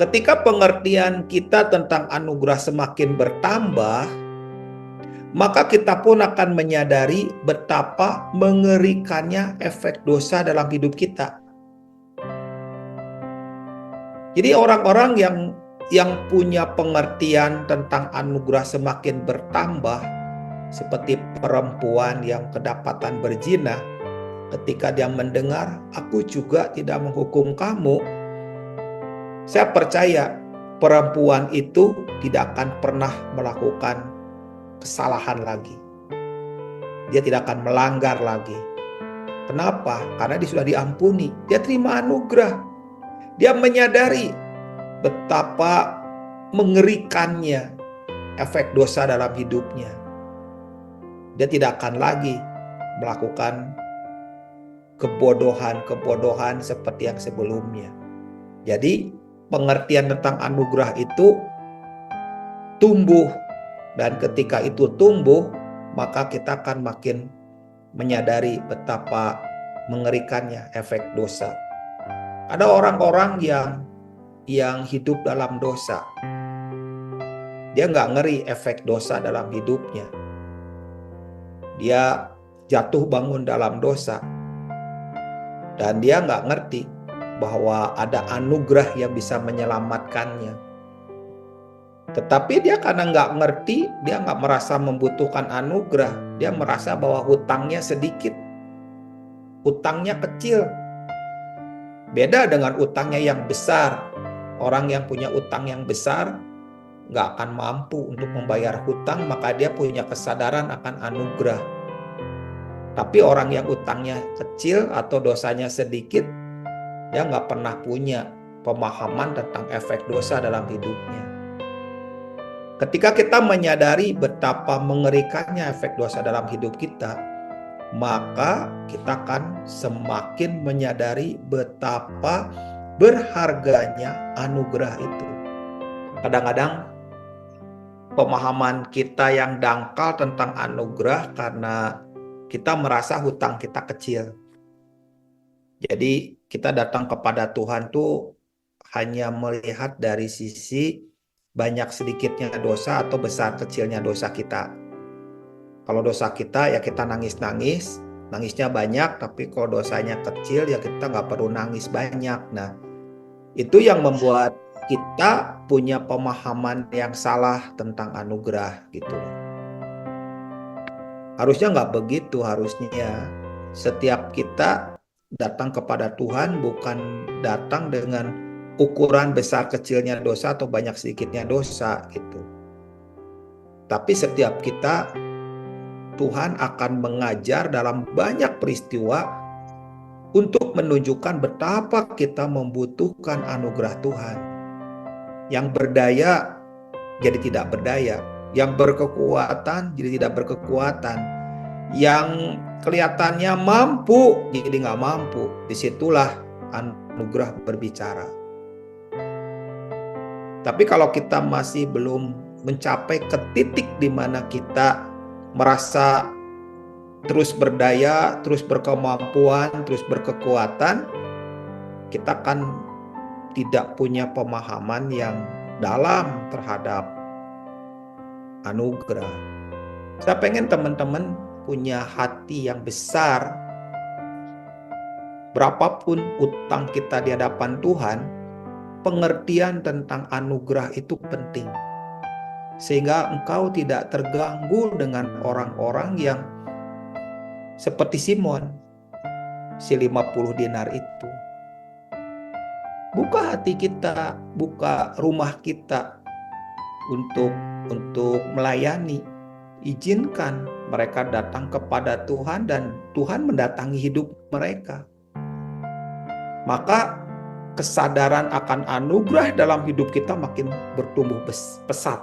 Ketika pengertian kita tentang anugerah semakin bertambah, maka kita pun akan menyadari betapa mengerikannya efek dosa dalam hidup kita. Jadi orang-orang yang punya pengertian tentang anugerah semakin bertambah, seperti perempuan yang kedapatan berzina, ketika dia mendengar, "Aku juga tidak menghukum kamu," saya percaya perempuan itu tidak akan pernah melakukan kesalahan lagi. Dia tidak akan melanggar lagi. Kenapa? Karena dia sudah diampuni. Dia terima anugerah. Dia menyadari betapa mengerikannya efek dosa dalam hidupnya. Dia tidak akan lagi melakukan kebodohan-kebodohan seperti yang sebelumnya. Jadi pengertian tentang anugerah itu tumbuh, dan ketika itu tumbuh, maka kita akan makin menyadari betapa mengerikannya efek dosa. Ada orang-orang yang hidup dalam dosa. Dia nggak ngeri efek dosa dalam hidupnya. Dia jatuh bangun dalam dosa. Dan dia nggak ngerti bahwa ada anugerah yang bisa menyelamatkannya. Tetapi dia karena nggak ngerti, dia nggak merasa membutuhkan anugerah. Dia merasa bahwa hutangnya sedikit. Hutangnya kecil. Beda dengan utangnya yang besar. Orang yang punya utang yang besar nggak akan mampu untuk membayar hutang, maka dia punya kesadaran akan anugerah. Tapi orang yang utangnya kecil atau dosanya sedikit, dia nggak pernah punya pemahaman tentang efek dosa dalam hidupnya. Ketika kita menyadari betapa mengerikannya efek dosa dalam hidup kita, maka kita akan semakin menyadari betapa berharganya anugerah itu. Kadang-kadang pemahaman kita yang dangkal tentang anugerah karena kita merasa hutang kita kecil. Jadi kita datang kepada Tuhan tuh hanya melihat dari sisi banyak sedikitnya dosa atau besar kecilnya dosa kita. Kalau dosa kita ya kita nangis-nangis, nangisnya banyak, tapi kalau dosanya kecil ya kita nggak perlu nangis banyak. Nah, itu yang membuat kita punya pemahaman yang salah tentang anugerah gitu. Harusnya nggak begitu, harusnya setiap kita datang kepada Tuhan bukan datang dengan ukuran besar kecilnya dosa atau banyak sedikitnya dosa gitu. Tapi setiap kita Tuhan akan mengajar dalam banyak peristiwa untuk menunjukkan betapa kita membutuhkan anugerah Tuhan. Yang berdaya jadi tidak berdaya, yang berkekuatan jadi tidak berkekuatan, yang kelihatannya mampu jadi nggak mampu. Disitulah anugerah berbicara. Tapi kalau kita masih belum mencapai ke titik di mana kita merasa terus berdaya, terus berkemampuan, terus berkekuatan, kita kan tidak punya pemahaman yang dalam terhadap anugerah. Saya pengen teman-teman punya hati yang besar. Berapapun utang kita di hadapan Tuhan, pengertian tentang anugerah itu penting. Sehingga engkau tidak terganggu dengan orang-orang yang seperti Simon, si 50 dinar itu. Buka hati kita, buka rumah kita untuk melayani. Izinkan mereka datang kepada Tuhan dan Tuhan mendatangi hidup mereka. Maka kesadaran akan anugerah dalam hidup kita makin bertumbuh pesat.